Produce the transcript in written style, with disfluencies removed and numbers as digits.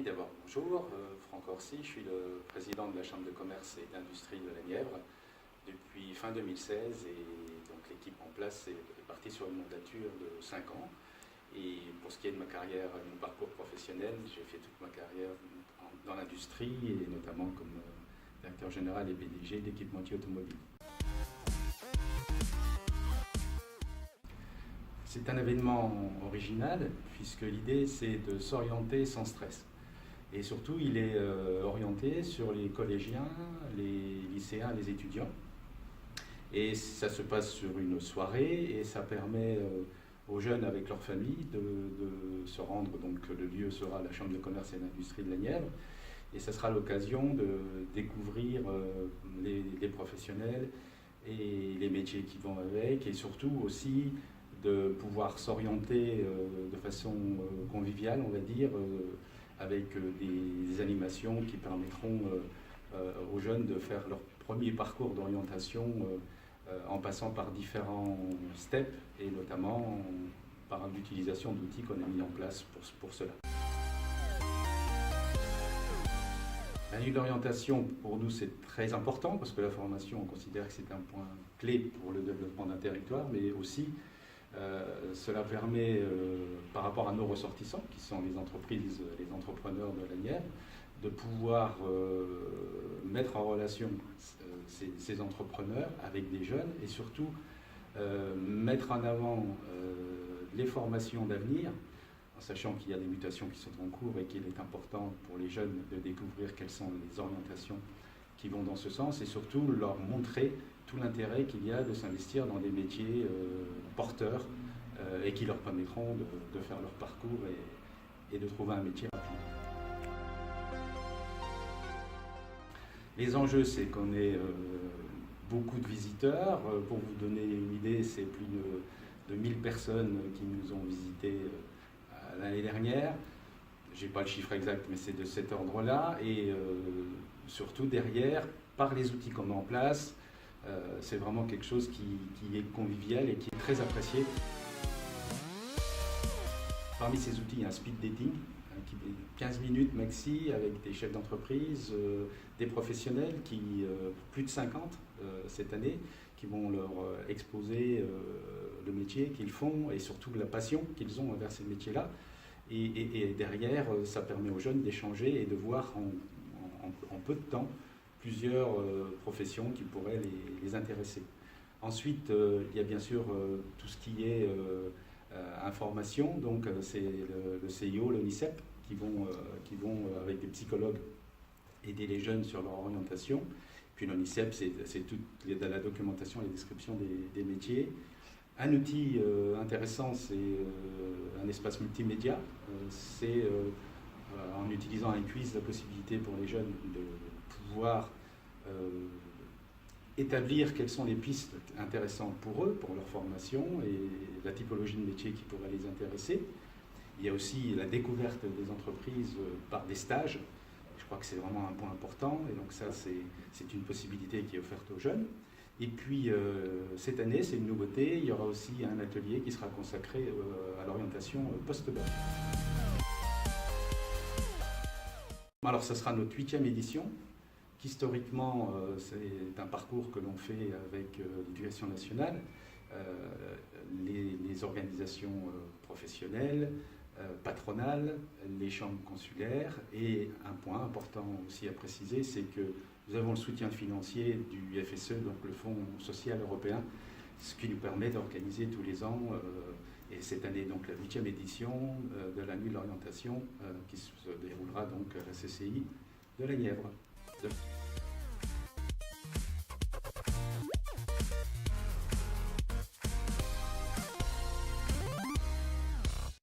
d'abord bonjour, Franck Orsi, je suis le président de la Chambre de commerce et d'industrie de la Nièvre depuis fin 2016 et donc l'équipe en place est partie sur une mandature de 5 ans. Et pour ce qui est de ma carrière, mon parcours professionnel, j'ai fait toute ma carrière dans l'industrie et notamment comme directeur général et PDG d'équipementier automobile. C'est un événement original puisque l'idée c'est de s'orienter sans stress. Et surtout il est orienté sur les collégiens, les lycéens, les étudiants. Et ça se passe sur une soirée et ça permet aux jeunes avec leur famille de se rendre, donc le lieu sera la Chambre de commerce et d'industrie de la Nièvre. Et ça sera l'occasion de découvrir les professionnels et les métiers qui vont avec et surtout aussi de pouvoir s'orienter de façon conviviale, on va dire, avec des animations qui permettront aux jeunes de faire leur premier parcours d'orientation en passant par différents steps et notamment par l'utilisation d'outils qu'on a mis en place pour cela. La nuit d'orientation, pour nous, c'est très important parce que la formation, on considère que c'est un point clé pour le développement d'un territoire, mais aussi cela permet, par rapport à nos ressortissants, qui sont les entreprises, les entrepreneurs de la Nièvre, de pouvoir mettre en relation ces entrepreneurs avec des jeunes et surtout mettre en avant les formations d'avenir, en sachant qu'il y a des mutations qui sont en cours et qu'il est important pour les jeunes de découvrir quelles sont les orientations qui vont dans ce sens et surtout leur montrer tout l'intérêt qu'il y a de s'investir dans des métiers porteurs et qui leur permettront de faire leur parcours et de trouver un métier rapide. Les enjeux, c'est qu'on ait beaucoup de visiteurs. Pour vous donner une idée, c'est plus de 1000 personnes qui nous ont visités l'année dernière. Je n'ai pas le chiffre exact, mais c'est de cet ordre-là. Et surtout derrière, par les outils qu'on met en place, c'est vraiment quelque chose qui est convivial et qui est très apprécié. Parmi ces outils, il y a un speed dating, qui est 15 minutes maxi avec des chefs d'entreprise, des professionnels, plus de 50 cette année, qui vont leur exposer le métier qu'ils font et surtout la passion qu'ils ont envers ces métiers-là. Et derrière, ça permet aux jeunes d'échanger et de voir en peu de temps plusieurs professions qui pourraient les intéresser. Ensuite, il y a bien sûr tout ce qui est information, donc c'est le CIO, l'ONICEP, qui vont avec des psychologues aider les jeunes sur leur orientation. Puis l'ONICEP, c'est toute la documentation et la description des métiers. Un outil intéressant, c'est un espace multimédia. C'est en utilisant un quiz la possibilité pour les jeunes de pouvoir établir quelles sont les pistes intéressantes pour eux, pour leur formation et la typologie de métier qui pourrait les intéresser. Il y a aussi la découverte des entreprises par des stages. Je crois que c'est vraiment un point important et donc ça c'est une possibilité qui est offerte aux jeunes. Et puis cette année, c'est une nouveauté, il y aura aussi un atelier qui sera consacré à l'orientation post-bac. Alors ça sera notre 8e édition. Historiquement, c'est un parcours que l'on fait avec l'Éducation nationale, les organisations professionnelles, patronales, les chambres consulaires. Et un point important aussi à préciser, c'est que nous avons le soutien financier du FSE, donc le Fonds social européen, ce qui nous permet d'organiser tous les ans, et cette année donc la 8e édition de la nuit de l'orientation qui se déroulera donc à la CCI de la Nièvre.